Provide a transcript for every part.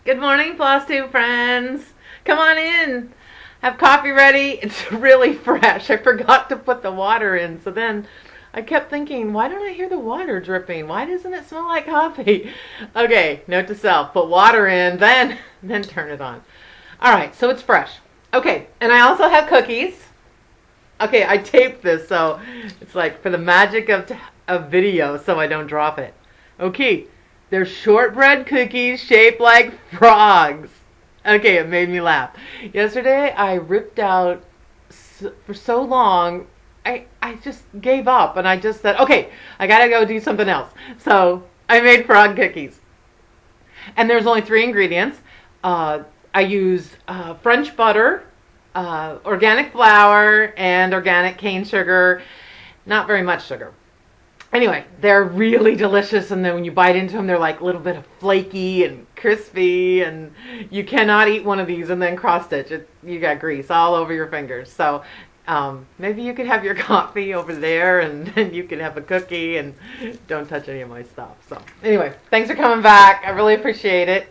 Good morning, Floss Tube friends. Come on in. Have coffee ready. It's really fresh. I forgot to put the water in, so then I kept thinking, why don't I hear the water dripping? Why doesn't it smell like coffee? Okay, note to self, put water in, then turn it on. All right, so it's fresh. Okay, and I also have cookies. Okay, I taped this, so it's like for the magic of video, so I don't drop it. Okay, they're shortbread cookies shaped like frogs. Okay, it made me laugh. Yesterday, I ripped out for so long, I just gave up, and I just said, okay, I gotta go do something else. So I made frog cookies. And there's only 3 ingredients. I use French butter, organic flour, and organic cane sugar. Not very much sugar. Anyway, they're really delicious, and then when you bite into them, they're like a little bit of flaky and crispy, and you cannot eat one of these and then cross-stitch it. You got grease all over your fingers. So maybe you could have your coffee over there, and then you can have a cookie, and don't touch any of my stuff. So anyway, thanks for coming back. I really appreciate it.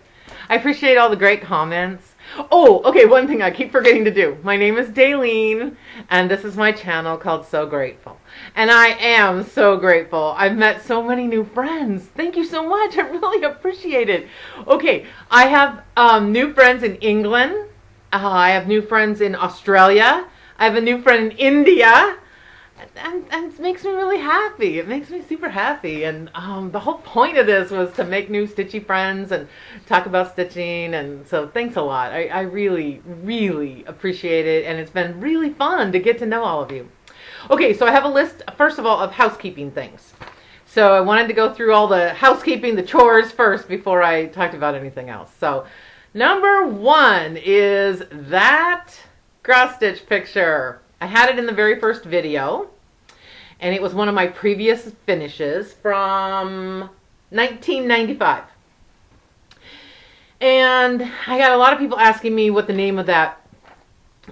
I appreciate all the great comments. Oh, okay, one thing I keep forgetting to do. My name is Daylene, and this is my channel called SewGrateful. And I am so grateful. I've met so many new friends. Thank you so much. I really appreciate it. Okay, I have new friends in England. I have new friends in Australia. I have a new friend in India. And it makes me really happy. It makes me super happy. And the whole point of this was to make new stitchy friends and talk about stitching. And so thanks a lot. I really, really appreciate it. And it's been really fun to get to know all of you. Okay, so I have a list, first of all, of housekeeping things. So I wanted to go through all the housekeeping, the chores first before I talked about anything else. So number 1 is that cross stitch picture. I had it in the very first video, and it was one of my previous finishes from 1995. And I got a lot of people asking me what the name of that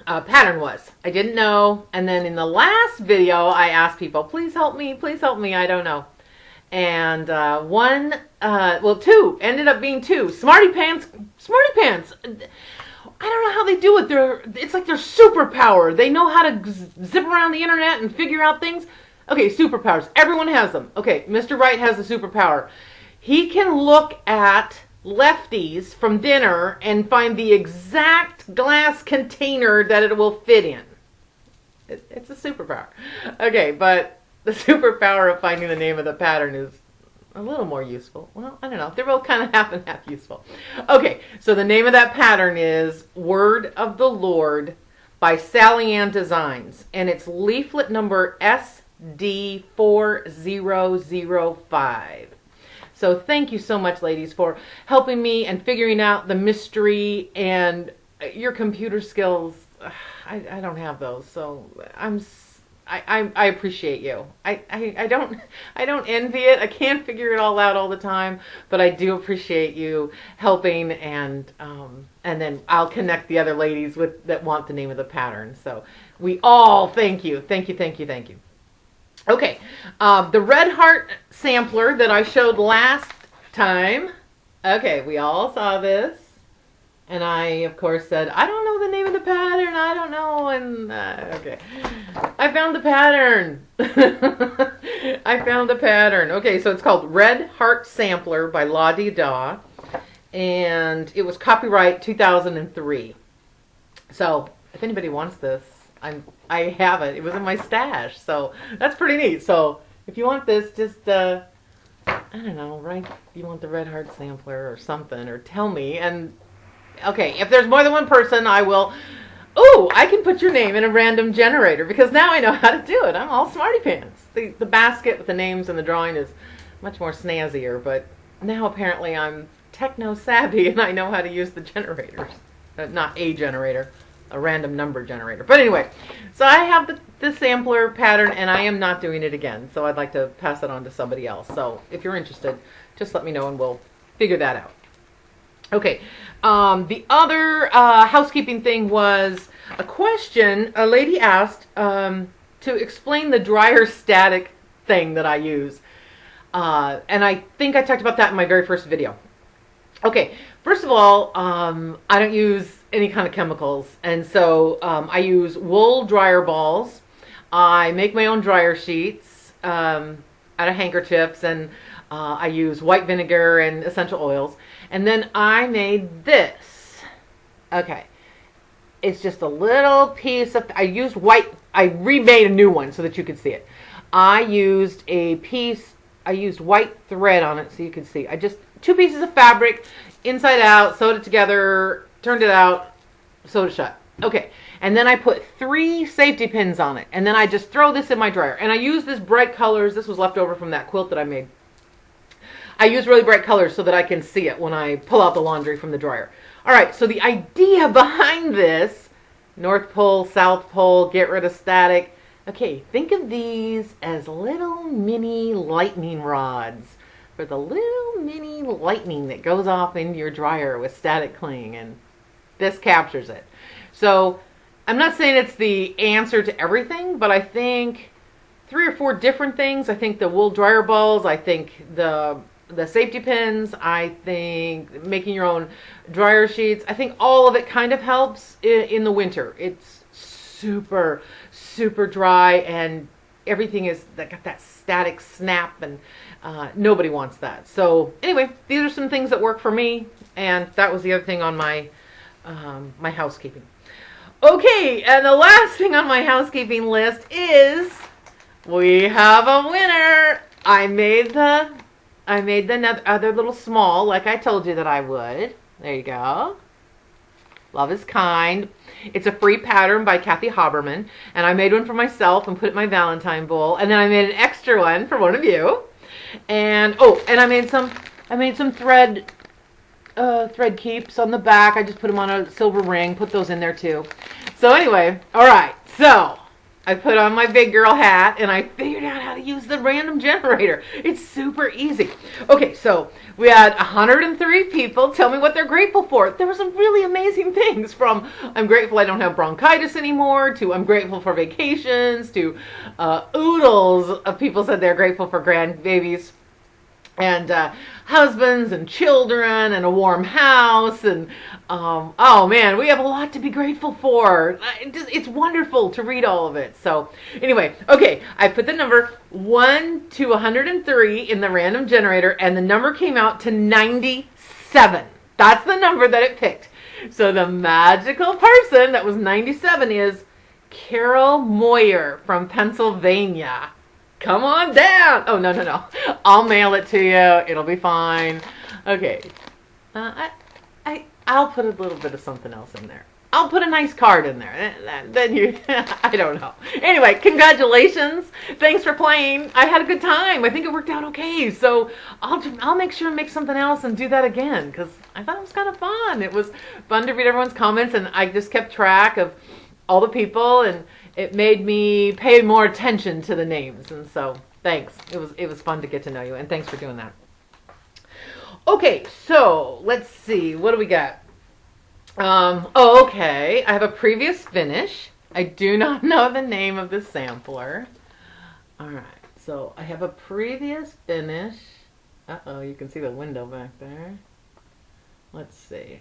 pattern was. I didn't know, and then in the last video I asked people, please help me, I don't know. And 2 ended up being 2. Smarty Pants. I don't know how they do it. It's like their superpower. They know how to zip around the internet and figure out things. Okay, superpowers. Everyone has them. Okay, Mr. Wright has a superpower. He can look at lefties from dinner and find the exact glass container that it will fit in. It's a superpower. Okay, but the superpower of finding the name of the pattern is a little more useful. Well, I don't know. They're both kind of half and half useful. Okay, so the name of that pattern is Word of the Lord by Sally Ann Designs. And it's leaflet number SD4005. So thank you so much, ladies, for helping me and figuring out the mystery and your computer skills. I don't have those, so I appreciate you. I don't envy it. I can't figure it all out all the time, but I do appreciate you helping, and then I'll connect the other ladies that want the name of the pattern. So we all thank you. Okay, the red heart sampler that I showed last time. Okay, we all saw this. And I, of course, said, I don't know the name of the pattern. I don't know. And, okay. I found the pattern. Okay, so it's called Red Heart Sampler by La-Dee-Da. And it was copyright 2003. So, if anybody wants this, I have it. It was in my stash. So, that's pretty neat. So, if you want this, just, I don't know, write you want the Red Heart Sampler or something. Or tell me. And okay, if there's more than one person, I will. Oh, I can put your name in a random generator because now I know how to do it. I'm all smarty pants. The basket with the names and the drawing is much more snazzier, but now apparently I'm techno savvy and I know how to use the generators. Not a generator, a random number generator. But anyway, so I have the sampler pattern and I am not doing it again. So I'd like to pass it on to somebody else. So if you're interested, just let me know and we'll figure that out. Okay, the other housekeeping thing was a question a lady asked to explain the dryer static thing that I use. And I think I talked about that in my very first video. Okay, first of all, I don't use any kind of chemicals, and so I use wool dryer balls. I make my own dryer sheets out of handkerchiefs, and I use white vinegar and essential oils. And then I made this. Okay, it's just a little piece of, I used white, I remade a new one so that you could see it. I used white thread on it so you could see. I just, 2 pieces of fabric, inside out, sewed it together, turned it out, sewed it shut. Okay, and then I put 3 safety pins on it, and then I just throw this in my dryer. And I use this bright colors, this was left over from that quilt that I made. I use really bright colors so that I can see it when I pull out the laundry from the dryer. All right, so the idea behind this, North Pole, South Pole, get rid of static. Okay, think of these as little mini lightning rods for the little mini lightning that goes off into your dryer with static cling, and this captures it. So I'm not saying it's the answer to everything, but I think 3 or 4 different things. I think the wool dryer balls, I think the safety pins, I think making your own dryer sheets, I think all of it kind of helps in the winter. It's super, super dry, and everything is got that static snap, and nobody wants that. So anyway, these are some things that work for me, and that was the other thing on my my housekeeping. Okay, and the last thing on my housekeeping list is we have a winner. I made the other little small, like I told you that I would. There you go. Love is Kind. It's a free pattern by Kathy Haberman, and I made one for myself and put it in my Valentine bowl, and then I made an extra one for one of you. And and I made some thread keeps on the back. I just put them on a silver ring, put those in there too. So anyway, all right. So I put on my big girl hat, and I figured out how to use the random generator. It's super easy. Okay, so we had 103 people tell me what they're grateful for. There were some really amazing things, from I'm grateful I don't have bronchitis anymore, to I'm grateful for vacations, to oodles of people said they're grateful for grandbabies, and husbands and children and a warm house, and oh man, we have a lot to be grateful for. It's wonderful to read all of it. So anyway, okay, I put the number 1 to 103 in the random generator, and the number came out to 97. That's the number that it picked. So the magical person that was 97 is Carol Moyer from Pennsylvania. Come on down. Oh, no. I'll mail it to you. It'll be fine. Okay. I'll put a little bit of something else in there. I'll put a nice card in there. Then you, I don't know. Anyway, congratulations. Thanks for playing. I had a good time. I think it worked out okay. So I'll make sure and make something else and do that again, because I thought it was kind of fun. It was fun to read everyone's comments, and I just kept track of all the people, and it made me pay more attention to the names. And so thanks. It was fun to get to know you, and thanks for doing that. Okay, so let's see. What do we got? Okay. I have a previous finish. I do not know the name of the sampler. All right. So I have a previous finish. Uh-oh, you can see the window back there. Let's see.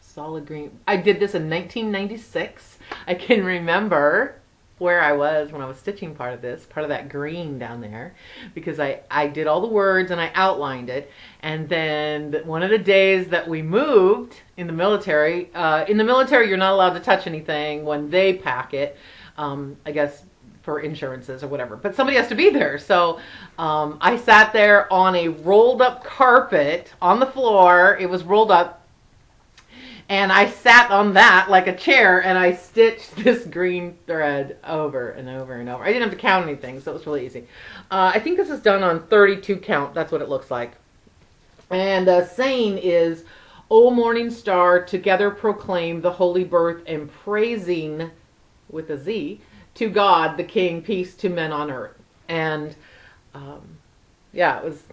Solid green. I did this in 1996. I can remember where I was when I was stitching part of that green down there, because I did all the words and I outlined it. And then one of the days that we moved in the military, you're not allowed to touch anything when they pack it, I guess for insurances or whatever, but somebody has to be there. So I sat there on a rolled up carpet on the floor. It was rolled up, and I sat on that like a chair, and I stitched this green thread over and over and over. I didn't have to count anything, so it was really easy. I think this is done on 32 count. That's what it looks like. And the saying is, "O morning star, together proclaim the holy birth and praising," with a Z, "to God the King, peace to men on earth." And yeah, it was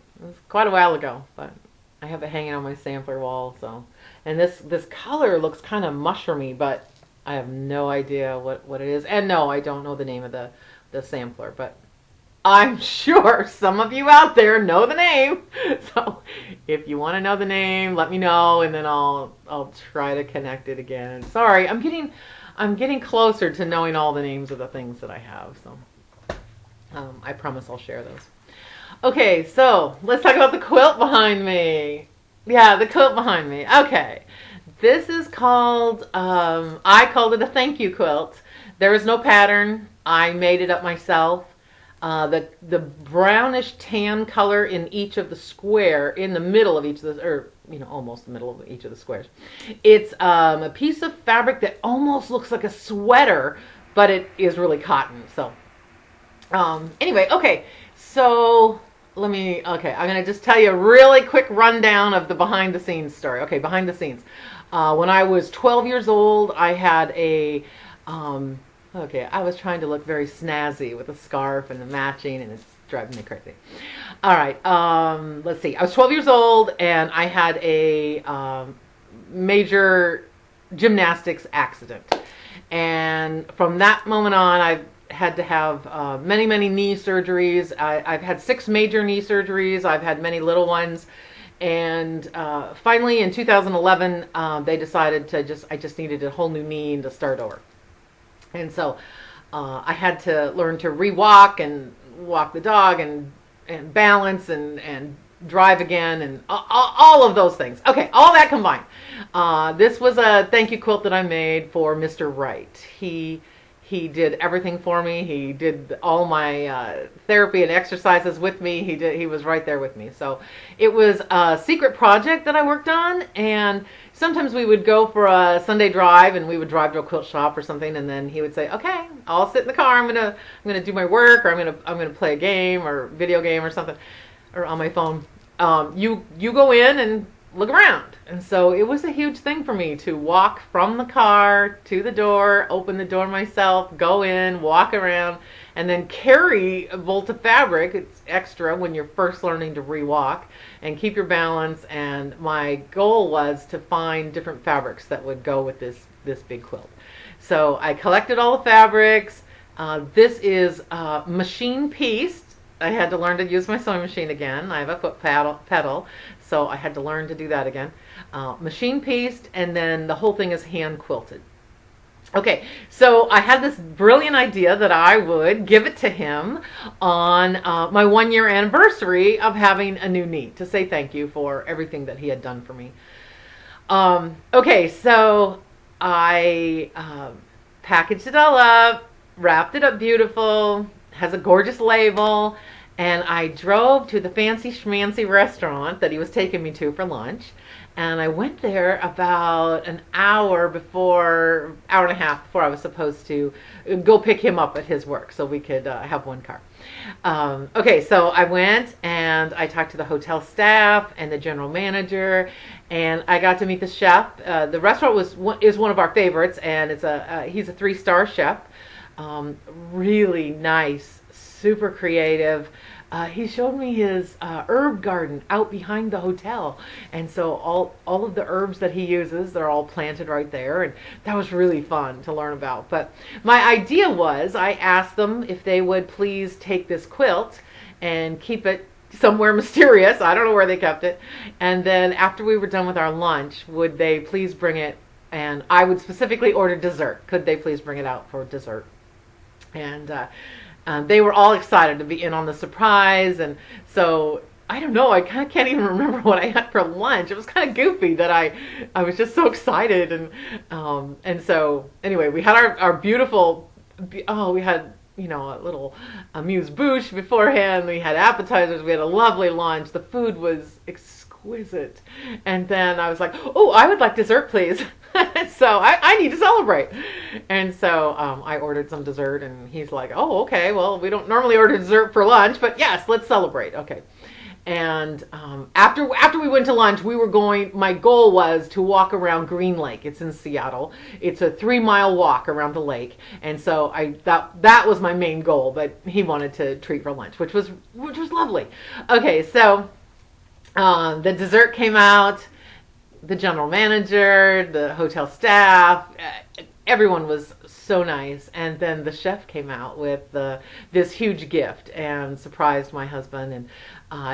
quite a while ago, but I have it hanging on my sampler wall. So, and this color looks kind of mushroomy, but I have no idea what it is. And no, I don't know the name of the sampler, but I'm sure some of you out there know the name. So if you want to know the name, let me know, and then I'll try to connect it again. Sorry, I'm getting closer to knowing all the names of the things that I have, so I promise I'll share those. Okay, so let's talk about the quilt behind me. Yeah, the quilt behind me. Okay, this is called, I called it a thank you quilt. There is no pattern. I made it up myself. The brownish tan color in each of the square, in the middle of each of the, or almost the middle of each of the squares. It's a piece of fabric that almost looks like a sweater, but it is really cotton. So anyway, okay, so I'm going to just tell you a really quick rundown of the behind the scenes story. Okay, behind the scenes. When I was 12 years old, I had a, I was trying to look very snazzy with a scarf and the matching, and it's driving me crazy. All right, let's see. I was 12 years old, and I had a major gymnastics accident. And from that moment on, I've had to have many knee surgeries. I've had 6 major knee surgeries. I've had many little ones. And finally, in 2011, they decided I just needed a whole new knee and to start over. And so I had to learn to re-walk and walk the dog and balance and drive again and all of those things. Okay, all that combined. This was a thank you quilt that I made for Mr. Wright. He did everything for me. He did all my therapy and exercises with me. He was right there with me. So it was a secret project that I worked on, and sometimes we would go for a Sunday drive, and we would drive to a quilt shop or something, and then he would say, "Okay, I'll sit in the car. I'm gonna do my work, or I'm gonna play a game or video game or something, or on my phone. You go in and look around." And so it was a huge thing for me to walk from the car to the door, open the door myself, go in, walk around, and then carry a bolt of fabric. It's extra when you're first learning to re-walk, and keep your balance. And my goal was to find different fabrics that would go with this big quilt. So I collected all the fabrics. This is machine pieced. I had to learn to use my sewing machine again. I have a foot pedal, so I had to learn to do that again. Machine pieced, and then the whole thing is hand quilted. Okay, so I had this brilliant idea that I would give it to him on my 1-year anniversary of having a new knee, to say thank you for everything that he had done for me. Okay, so I packaged it all up, wrapped it up beautiful, has a gorgeous label, and I drove to the fancy schmancy restaurant that he was taking me to for lunch. And I went there about an hour and a half before I was supposed to go pick him up at his work so we could have one car. Okay, so I went and I talked to the hotel staff and the general manager, and I got to meet the chef. The restaurant is one of our favorites, and he's a 3-star chef. Really nice, super creative. He showed me his herb garden out behind the hotel, and so all of the herbs that he uses, they're all planted right there, and that was really fun to learn about. But my idea was, I asked them if they would please take this quilt and keep it somewhere mysterious. I don't know where they kept it. And then after we were done with our lunch, would they please bring it, and I would specifically order dessert. Could they please bring it out for dessert? And they were all excited to be in on the surprise. And so I don't know, I kind of can't even remember what I had for lunch. It was kind of goofy that I was just so excited. And so anyway, we had our beautiful, we had, a little amuse-bouche beforehand. We had appetizers. We had a lovely lunch. The food was exquisite. And then I was like, "Oh, I would like dessert, please." So I need to celebrate. And so I ordered some dessert, and he's like, "Oh, okay, well, we don't normally order dessert for lunch, but yes, let's celebrate." Okay. And after we went to lunch, my goal was to walk around Green Lake. It's in Seattle. It's a 3-mile walk around the lake. And so that was my main goal, but he wanted to treat for lunch, which was lovely. Okay, so the dessert came out. The general manager, the hotel staff, everyone was so nice. And then the chef came out with this huge gift and surprised my husband.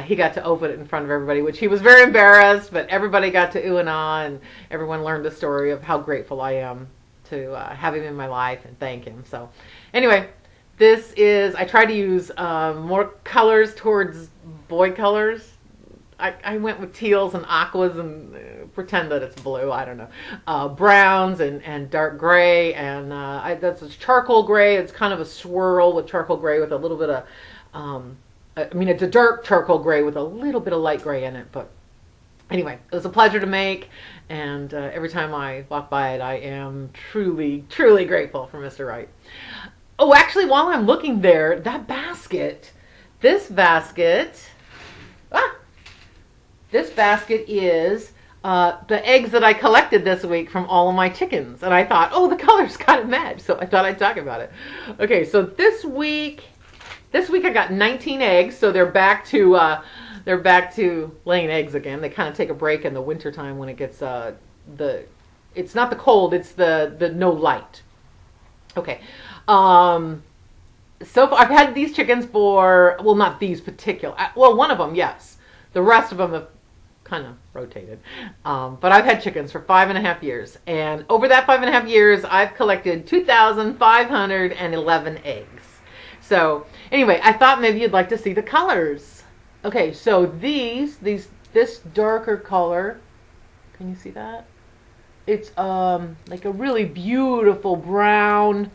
he got to open it in front of everybody, which he was very embarrassed, but everybody got to ooh and ah, and everyone learned the story of how grateful I am to have him in my life and thank him. So anyway, this is, I try to use more colors towards boy colors. I went with teals and aquas and pretend that it's blue. I don't know. Browns and dark gray, and that's a charcoal gray. It's kind of a swirl with charcoal gray with a little bit of, I mean, it's a dark charcoal gray with a little bit of light gray in it. But anyway, it was a pleasure to make, and every time I walk by it, I am truly, truly grateful for Mr. Wright. Oh, actually, while I'm looking there, that basket, this basket is the eggs that I collected this week from all of my chickens. And I thought, oh, the colors kind of match, so I thought I'd talk about it. Okay, so this week I got 19 eggs, so they're back to laying eggs again. They kind of take a break in the wintertime when it gets it's not the cold, it's the no light. Okay. So far, I've had these chickens for, well, not these particular, well, one of them, yes. The rest of them have kind of rotated. But I've had chickens for 5.5 years. And over that 5.5 years, I've collected 2,511 eggs. So anyway, I thought maybe you'd like to see the colors. Okay, so this darker color, can you see that? It's like a really beautiful brown.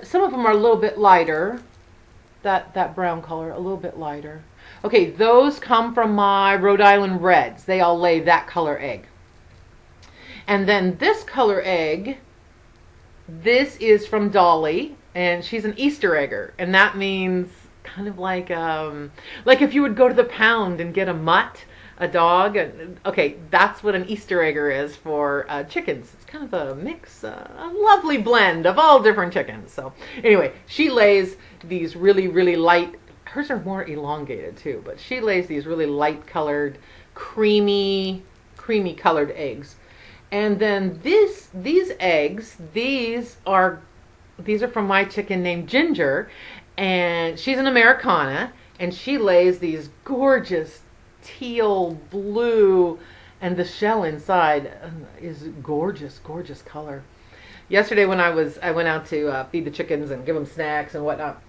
Some of them are a little bit lighter. That brown color, a little bit lighter. Okay, those come from my Rhode Island Reds. They all lay that color egg. And then this color egg, this is from Dolly, and she's an Easter egger, and that means kind of like if you would go to the pound and get a mutt, a dog. Okay, that's what an Easter egger is for chickens. It's kind of a mix, a lovely blend of all different chickens. So anyway, she lays these really, really light, hers are more elongated too, but she lays these really light colored, creamy colored eggs. And then these eggs, these are from my chicken named Ginger, and she's an Americana, and she lays these gorgeous teal blue, and the shell inside is gorgeous color. Yesterday when I went out to feed the chickens and give them snacks and whatnot,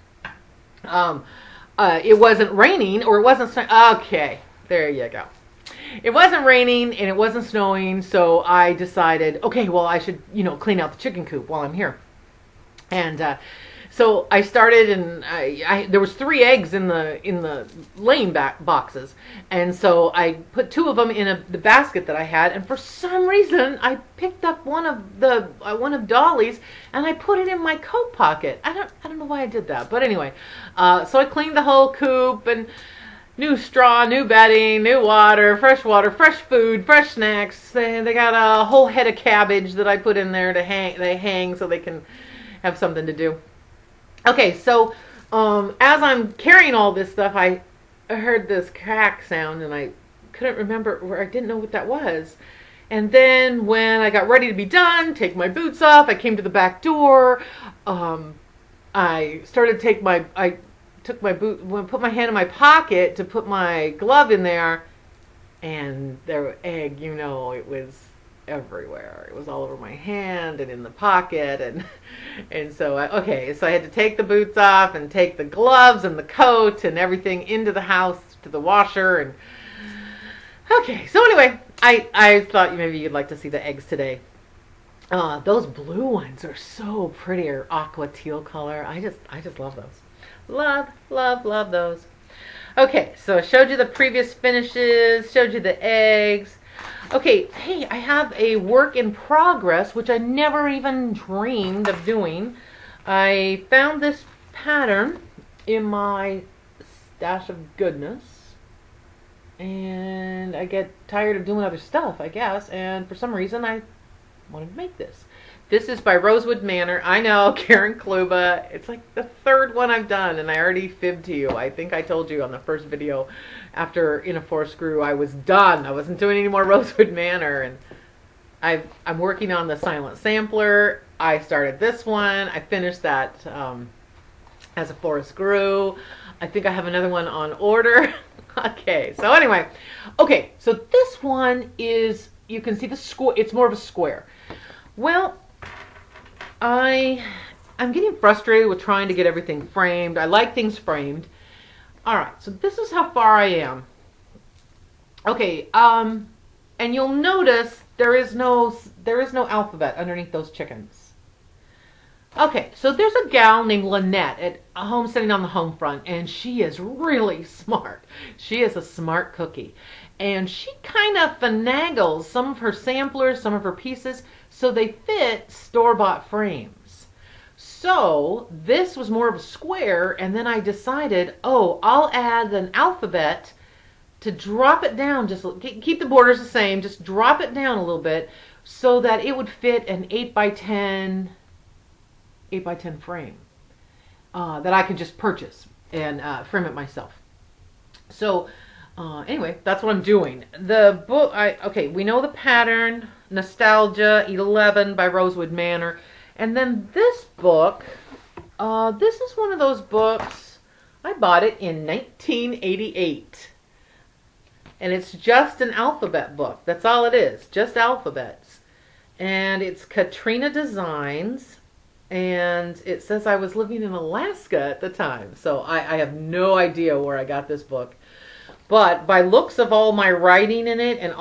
it wasn't raining, or it wasn't okay, there you go. It wasn't raining and it wasn't snowing, so I decided, okay, well, I should, clean out the chicken coop while I'm here. And so I started, and there was 3 eggs in the laying boxes, and so I put 2 of them in the basket that I had, and for some reason I picked up one of Dolly's, and I put it in my coat pocket. I don't know why I did that, but anyway, so I cleaned the whole coop, and new straw, new bedding, new water, fresh food, fresh snacks. They got a whole head of cabbage that I put in there to hang. They hang so they can have something to do. Okay, so as I'm carrying all this stuff, I heard this crack sound, and I couldn't remember where. I didn't know what that was. And then when I got ready to be done, take my boots off, I came to the back door. I started to take I took my boot, put my hand in my pocket to put my glove in there, and the egg, it was everywhere. It was all over my hand and in the pocket, and so I had to take the boots off and take the gloves and the coat and everything into the house to the washer. And okay, so anyway, I thought maybe you'd like to see the eggs today. Those blue ones are so pretty, or aqua teal color. I just love those. Love those. Okay, so I showed you the previous finishes, showed you the eggs. Okay, hey, I have a work in progress, which I never even dreamed of doing. I found this pattern in my stash of goodness, and I get tired of doing other stuff, I guess, and for some reason I wanted to make this. This is by Rosewood Manor. I know, Karen Kluba. It's like the 3rd one I've done, and I already fibbed to you. I think I told you on the first video, after In a Four Screw, I was done. I wasn't doing any more Rosewood Manor, and I'm working on the Silent Sampler. I started this one. I finished that as a Forest Grew. I think I have another one on order. Okay, so anyway, okay, so this one is, you can see the square, it's more of a square. Well, I'm getting frustrated with trying to get everything framed. I like things framed. All right, so this is how far I am. Okay, and you'll notice there is no alphabet underneath those chickens. Okay, so there's a gal named Lenette at Homesteading on the Homefront, and she is really smart. She is a smart cookie. And she kind of finagles some of her samplers, some of her pieces, so they fit store-bought frames. So this was more of a square, and then I decided, oh, I'll add an alphabet to drop it down, just keep the borders the same, just drop it down a little bit so that it would fit an 8x10 frame that I could just purchase and frame it myself. So anyway, that's what I'm doing. The book, okay, we know the pattern, Nostalgia 11 by Rosewood Manor. And then this book, this is one of those books, I bought it in 1988. And it's just an alphabet book. That's all it is, just alphabets. And it's Katrina Designs. And it says I was living in Alaska at the time. So I have no idea where I got this book. But by looks of all my writing in it and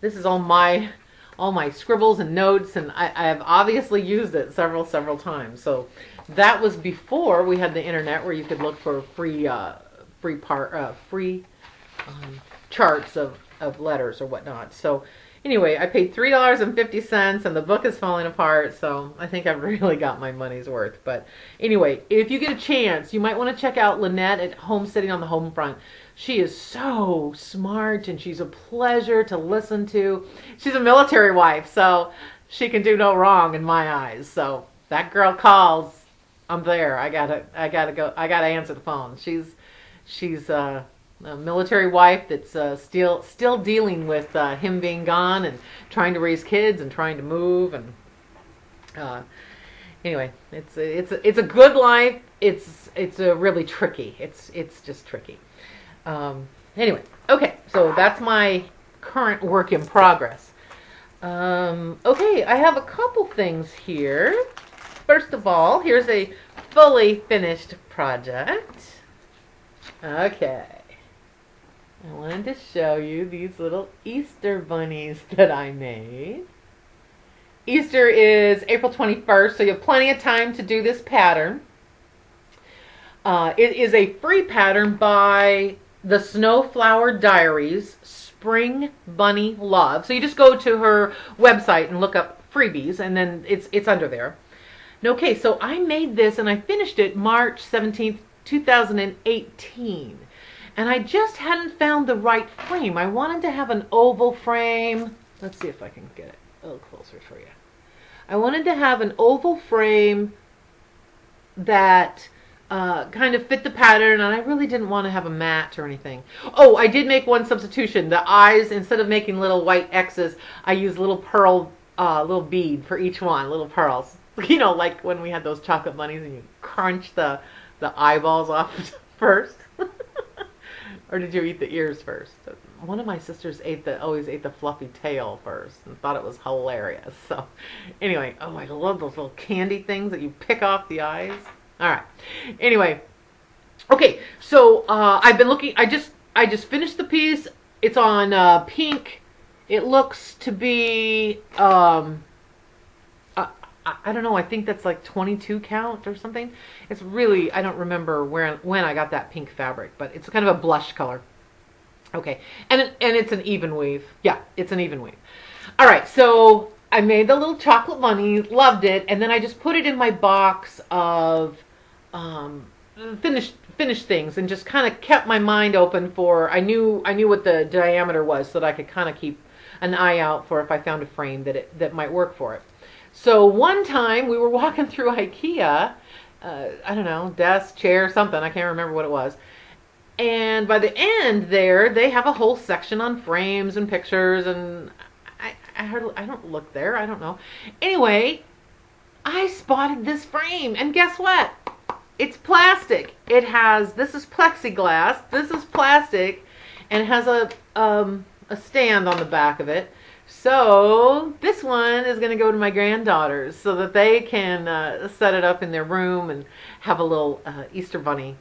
this is all my scribbles and notes, and I have obviously used it several times. So that was before we had the internet where you could look for free charts of letters or whatnot. So anyway, I paid $3.50 and the book is falling apart, so I think I've really got my money's worth. But anyway, if you get a chance, you might want to check out Lenette at Homesteading on the Homefront. She is so smart and she's a pleasure to listen to. She's a military wife, so she can do no wrong in my eyes. So that girl calls, I'm there. I gotta go. I gotta answer the phone. She's a military wife that's still dealing with him being gone and trying to raise kids and trying to move, and anyway, it's a good life. It's a really tricky. It's just tricky. Anyway, okay, so that's my current work in progress. Okay, I have a couple things here. First of all, here's a fully finished project. Okay. I wanted to show you these little Easter bunnies that I made. Easter is April 21st, so you have plenty of time to do this pattern. It is a free pattern by the Snowflower Diaries, Spring Bunny Love. So you just go to her website and look up freebies, and then it's under there. Okay, so I made this and I finished it March 17th, 2018. And I just hadn't found the right frame. I wanted to have an oval frame. Let's see if I can get it a little closer for you. I wanted to have an oval frame that kind of fit the pattern, and I really didn't want to have a mat or anything. Oh, I did make one substitution. The eyes, instead of making little white X's, I used little pearl, little bead for each one, little pearls. You know, like when we had those chocolate bunnies and you crunch the eyeballs off first. Or did you eat the ears first? One of my sisters always ate the fluffy tail first and thought it was hilarious. So anyway, oh, I love those little candy things that you pick off the eyes. All right. Anyway, okay. So I've been looking. I just finished the piece. It's on pink. It looks to be I don't know. I think that's like 22 count or something. It's really, I don't remember when I got that pink fabric, but it's kind of a blush color. Okay, and it's an even weave. Yeah, it's an even weave. All right, so I made the little chocolate bunny, loved it, and then I just put it in my box of finished things, and just kind of kept my mind open for. I knew what the diameter was, so that I could kind of keep an eye out for if I found a frame that might work for it. So one time we were walking through IKEA, I don't know, desk, chair, something, I can't remember what it was. And by the end there, they have a whole section on frames and pictures, and I don't look there, I don't know. Anyway, I spotted this frame, and guess what? it's plastic. It has, this is plexiglass, this is plastic, and it has a stand on the back of it. So this one is going to go to my granddaughters so that they can set it up in their room and have a little Easter bunny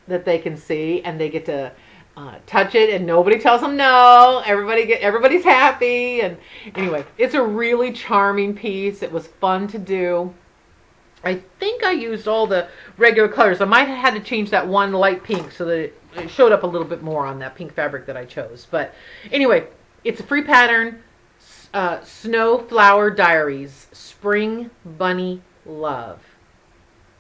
that they can see, and they get to touch it, and nobody tells them no. Everybody's happy. And anyway, it's a really charming piece. It was fun to do. I think I used all the regular colors. I might have had to change that one light pink so that it showed up a little bit more on that pink fabric that I chose. But anyway, it's a free pattern. Snowflower Diaries, Spring Bunny Love.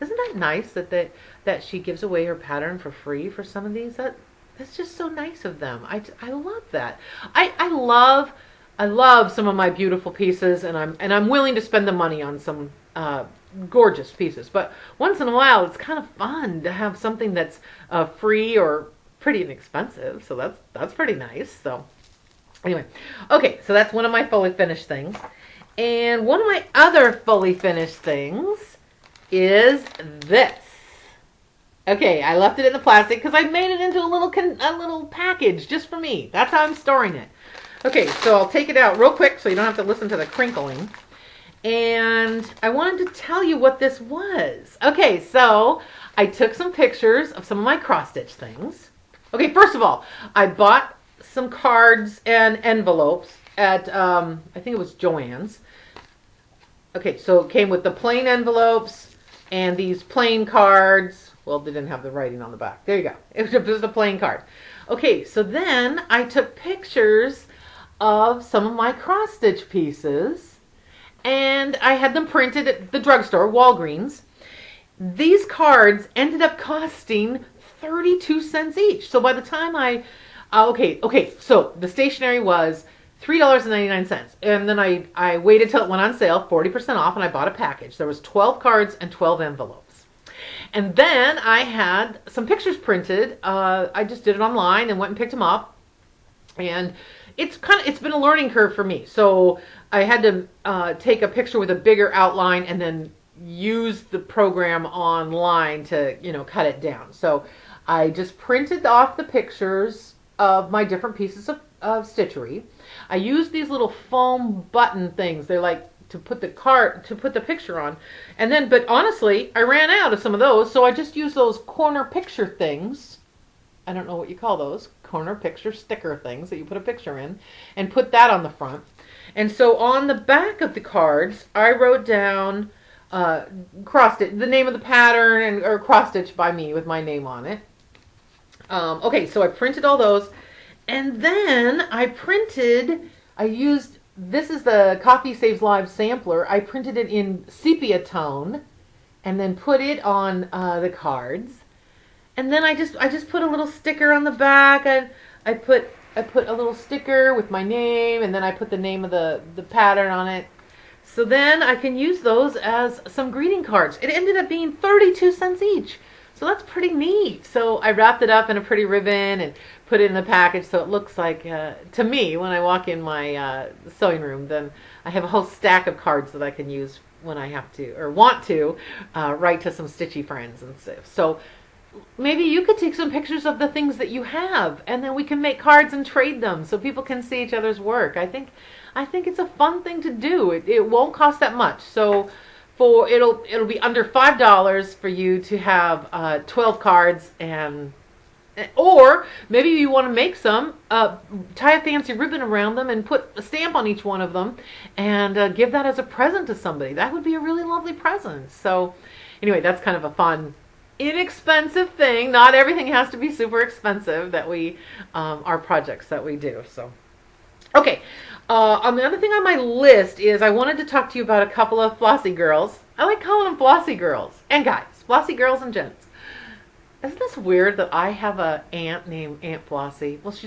Isn't that nice that she gives away her pattern for free for some of these? That's just so nice of them. I love that. I love some of my beautiful pieces, and I'm willing to spend the money on some gorgeous pieces. But once in a while, it's kind of fun to have something that's free or pretty inexpensive. So that's pretty nice. So anyway, okay, so that's one of my fully finished things. And one of my other fully finished things is this. Okay, I left it in the plastic because I made it into a little package just for me. That's how I'm storing it. Okay, so I'll take it out real quick so you don't have to listen to the crinkling. And I wanted to tell you what this was. Okay, so I took some pictures of some of my cross-stitch things. Okay, first of all, I bought some cards and envelopes at, I think it was Joann's. Okay, so it came with the plain envelopes and these plain cards. Well, they didn't have the writing on the back. There you go. It was a plain card. Okay, so then I took pictures of some of my cross-stitch pieces, and I had them printed at the drugstore, Walgreens. These cards ended up costing 32 cents each. So by the time okay, so the stationery was $3.99. And then I waited till it went on sale, 40% off, and I bought a package. There was 12 cards and 12 envelopes. And then I had some pictures printed. I just did it online and went and picked them up. And it's been a learning curve for me. So I had to take a picture with a bigger outline and then use the program online to, cut it down. So I just printed off the pictures of my different pieces of stitchery. I used these little foam button things. They're like to put the picture on. And then, but honestly, I ran out of some of those, so I just used those corner picture things. I don't know what you call those. Corner picture sticker things that you put a picture in, and put that on the front. And so on the back of the cards, I wrote down cross-stitch, the name of the pattern, or cross-stitch by me with my name on it. Okay, so I printed all those. And then I used, this is the Coffee Saves Lives sampler. I printed it in sepia tone and then put it on the cards. And then I just put a little sticker on the back. And I put a little sticker with my name, and then I put the name of the pattern on it. So then I can use those as some greeting cards. It ended up being 32 cents each. So that's pretty neat. So I wrapped it up in a pretty ribbon and put it in the package so it looks like, to me, when I walk in my sewing room, then I have a whole stack of cards that I can use when I have to, or want to, write to some stitchy friends and stuff. So maybe you could take some pictures of the things that you have, and then we can make cards and trade them so people can see each other's work. I think it's a fun thing to do. It won't cost that much. So it'll be under $5 for you to have 12 cards, or maybe you want to make some, tie a fancy ribbon around them and put a stamp on each one of them and give that as a present to somebody. That would be a really lovely present. So anyway, that's kind of a fun, inexpensive thing. Not everything has to be super expensive that we our projects that we do. So okay, the other thing on my list is I wanted to talk to you about a couple of Flossy girls. I like calling them Flossy girls and guys, Flossy girls and gents. Isn't this weird that I have a aunt named Aunt Flossy? Well, she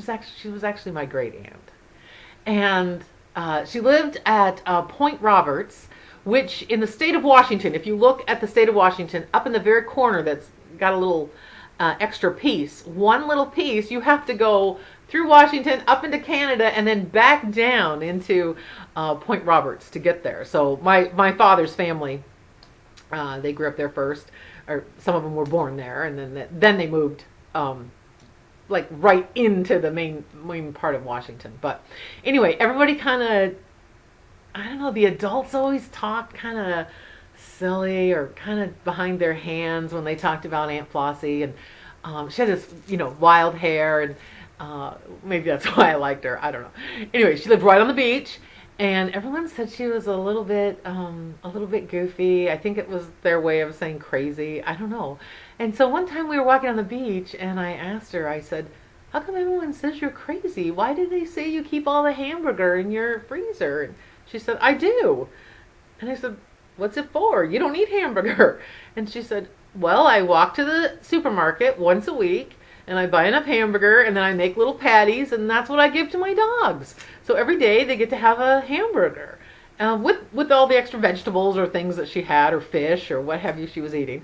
was actually my great aunt, and she lived at Point Roberts, which in the state of Washington, if you look at the state of Washington, up in the very corner that's got a little extra piece, one little piece, you have to go through Washington, up into Canada, and then back down into Point Roberts to get there. So my father's family, they grew up there first. or some of them were born there, and then they moved like right into the main part of Washington. But anyway, everybody kind of, I don't know, the adults always talked kind of silly or kind of behind their hands when they talked about Aunt Flossie, and she had this, wild hair, and maybe that's why I liked her. I don't know. Anyway, she lived right on the beach, and everyone said she was a little bit goofy. I think it was their way of saying crazy. I don't know. And so one time we were walking on the beach, and I asked her, I said, how come everyone says you're crazy? Why do they say you keep all the hamburger in your freezer? And she said, I do. And I said, what's it for? You don't eat hamburger. And she said, well, I walk to the supermarket once a week, and I buy enough hamburger, and then I make little patties, and that's what I give to my dogs. So every day they get to have a hamburger with all the extra vegetables or things that she had, or fish, or what have you she was eating.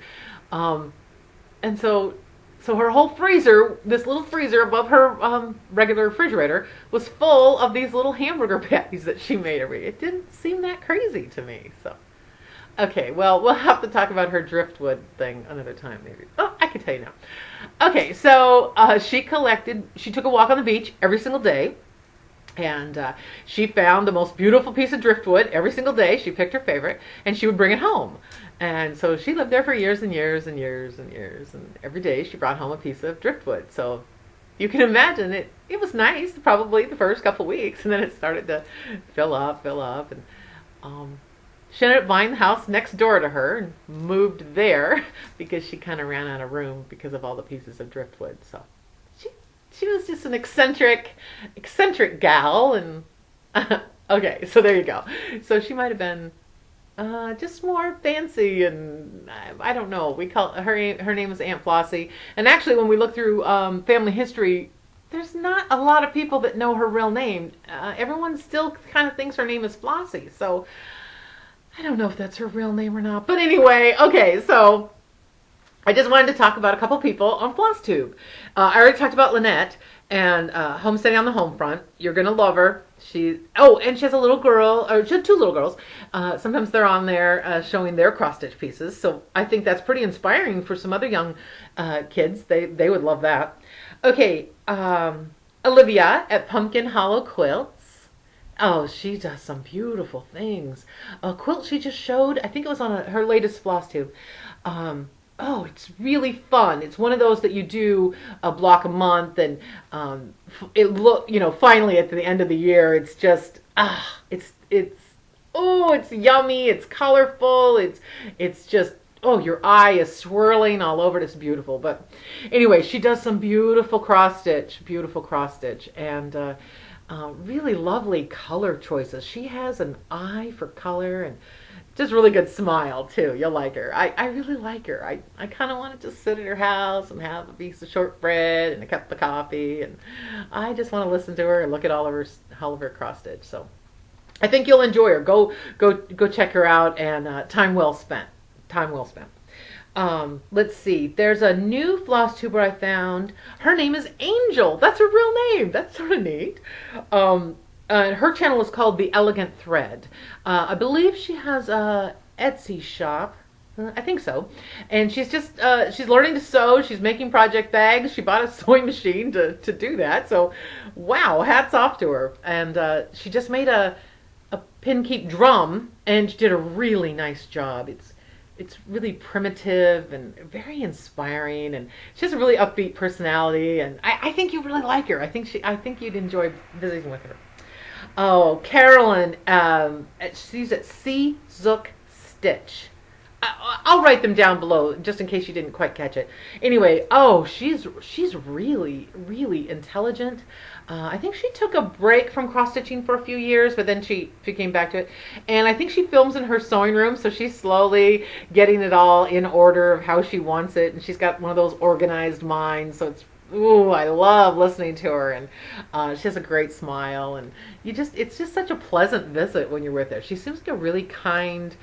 And so her whole freezer, this little freezer above her regular refrigerator, was full of these little hamburger patties that she made every day. It didn't seem that crazy to me. So, okay, well, we'll have to talk about her driftwood thing another time, maybe. Oh, I can tell you now. Okay, so she took a walk on the beach every single day. And she found the most beautiful piece of driftwood every single day. She picked her favorite, and she would bring it home. And so she lived there for years and years and years and years. And every day she brought home a piece of driftwood. So you can imagine it was nice probably the first couple weeks. And then it started to fill up. And she ended up buying the house next door to her and moved there because she kind of ran out of room because of all the pieces of driftwood. So she was just an eccentric gal, and okay, so there you go. So she might have been just more fancy, and I don't know. We call her name is Aunt Flossie, and actually, when we look through family history, there's not a lot of people that know her real name. Everyone still kind of thinks her name is Flossie, so I don't know if that's her real name or not. But anyway, okay, so I just wanted to talk about a couple people on Floss Tube. I already talked about Lenette and Homesteading on the Homefront. You're going to love her. And she has a little girl, or she has two little girls. Sometimes they're on there showing their cross-stitch pieces. So I think that's pretty inspiring for some other young kids. They would love that. Okay, Olivia at Pumpkin Hollow Quilts. Oh, she does some beautiful things. A quilt she just showed, I think it was on her latest Floss Tube. Oh, it's really fun. It's one of those that you do a block a month, and finally at the end of the year, it's just it's yummy. It's colorful. It's just, your eye is swirling all over it. It's beautiful. But anyway, she does some beautiful cross stitch, and really lovely color choices. She has an eye for color, and just really good smile too. You'll like her. I really like her. I kind of want to just sit at her house and have a piece of shortbread and a cup of coffee, and I just want to listen to her and look at all of her cross stitch. So I think you'll enjoy her. Go check her out, and time well spent. Let's see. There's a new floss tuber I found. Her name is Angel. That's her real name. That's sort of neat. Her channel is called The Elegant Thread. I believe she has a Etsy shop. I think so. And she's just, she's learning to sew. She's making project bags. She bought a sewing machine to do that. So, wow, hats off to her. And she just made a pin keep drum, and she did a really nice job. It's really primitive and very inspiring, and she has a really upbeat personality, and I think you really like her. I think you'd enjoy visiting with her. Oh, Carolyn, she's at CZookstitch. I'll write them down below just in case you didn't quite catch it. Anyway, she's really, really intelligent. I think she took a break from cross-stitching for a few years, but then she came back to it. And I think she films in her sewing room, so she's slowly getting it all in order of how she wants it. And she's got one of those organized minds, so I love listening to her, and she has a great smile, and it's just such a pleasant visit when you're with her. She seems like a really kind,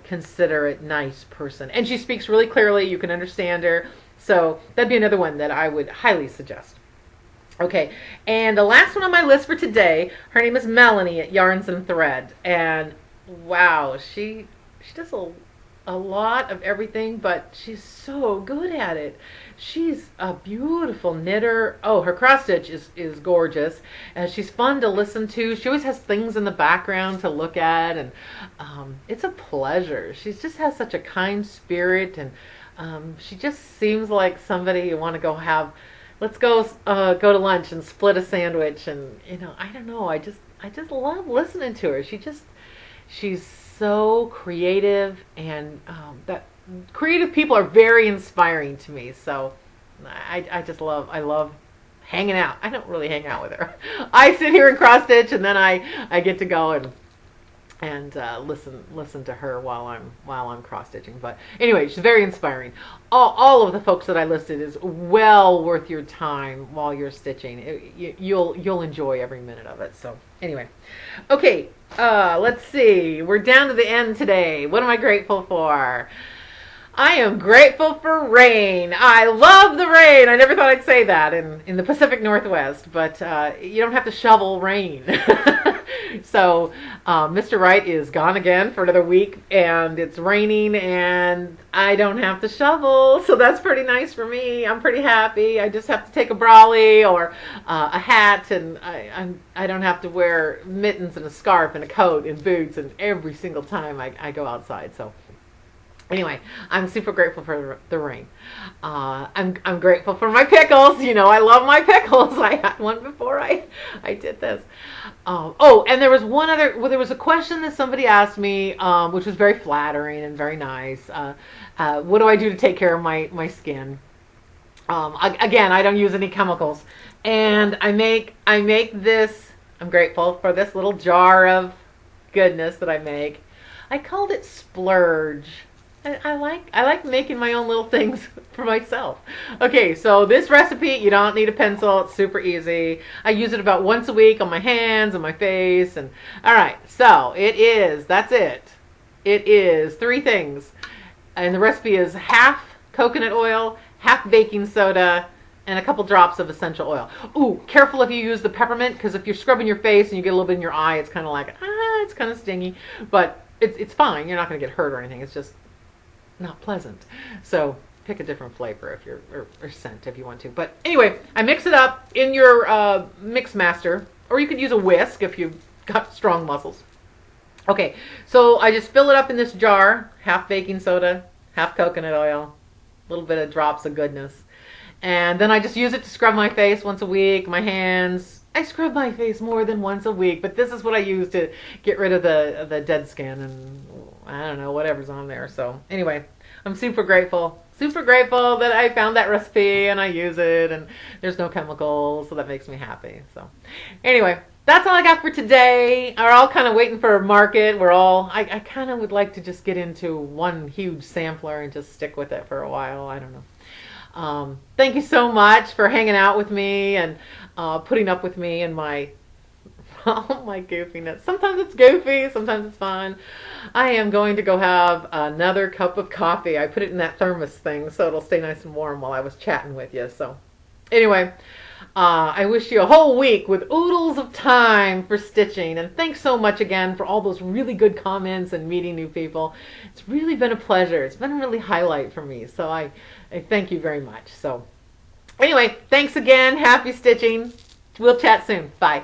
considerate, nice person, and she speaks really clearly. You can understand her, so that'd be another one that I would highly suggest. Okay, and the last one on my list for today, her name is Melanie at Yarns&Threads, and wow, she does a lot of everything, but she's so good at it. She's a beautiful knitter. Oh, her cross stitch is gorgeous, and she's fun to listen to. She always has things in the background to look at, and it's a pleasure. She just has such a kind spirit, and she just seems like somebody you want to go have. Let's go to lunch and split a sandwich, and I don't know. I just love listening to her. She's so creative, and that creative people are very inspiring to me. So I love hanging out. I don't really hang out with her. I sit here and cross stitch, and then I get to go and listen to her while I'm cross stitching. But anyway, she's very inspiring. All of the folks that I listed is well worth your time while you're stitching. You'll enjoy every minute of it. So anyway, okay, let's see. We're down to the end today. What am I grateful for? I am grateful for rain. I love the rain. I never thought I'd say that in the Pacific Northwest, but you don't have to shovel rain. So Mr. Wright is gone again for another week, and it's raining, and I don't have to shovel, so that's pretty nice for me. I'm pretty happy. I just have to take a brolly or a hat, and I don't have to wear mittens and a scarf and a coat and boots and every single time I go outside. So anyway, I'm super grateful for the rain. I'm grateful for my pickles. I love my pickles. I had one before I did this. And there was there was a question that somebody asked me, which was very flattering and very nice. What do I do to take care of my skin? Again, I don't use any chemicals, and I make this. I'm grateful for this little jar of goodness that I make. I called it Splurge. I like making my own little things for myself. Okay, so this recipe, you don't need a pencil. It's super easy. I use it about once a week on my hands and my face. And all right, so that's it. It is 3 things. And the recipe is half coconut oil, half baking soda, and a couple drops of essential oil. Ooh, careful if you use the peppermint, because if you're scrubbing your face and you get a little bit in your eye, it's kind of like, it's kind of stingy. But it's fine. You're not going to get hurt or anything. It's just not pleasant. So pick a different flavor if you're or scent if you want to. But anyway, I mix it up in your mix master, or you could use a whisk if you've got strong muscles. Okay, so I just fill it up in this jar, half baking soda, half coconut oil, a little bit of drops of goodness, and then I just use it to scrub my face once a week, my hands. I scrub my face more than once a week, but this is what I use to get rid of the dead skin and I don't know, whatever's on there. So anyway, I'm super grateful that I found that recipe and I use it, and there's no chemicals, so that makes me happy. So anyway, that's all I got for today. We're all kind of waiting for a market. I kind of would like to just get into one huge sampler and just stick with it for a while. I don't know. Thank you so much for hanging out with me and putting up with me and my my goofiness. Sometimes it's goofy, sometimes it's fun. I am going to go have another cup of coffee. I put it in that thermos thing so it'll stay nice and warm while I was chatting with you. So anyway, I wish you a whole week with oodles of time for stitching. And thanks so much again for all those really good comments and meeting new people. It's really been a pleasure. It's been a really highlight for me. So I thank you very much. So anyway, thanks again. Happy stitching. We'll chat soon. Bye.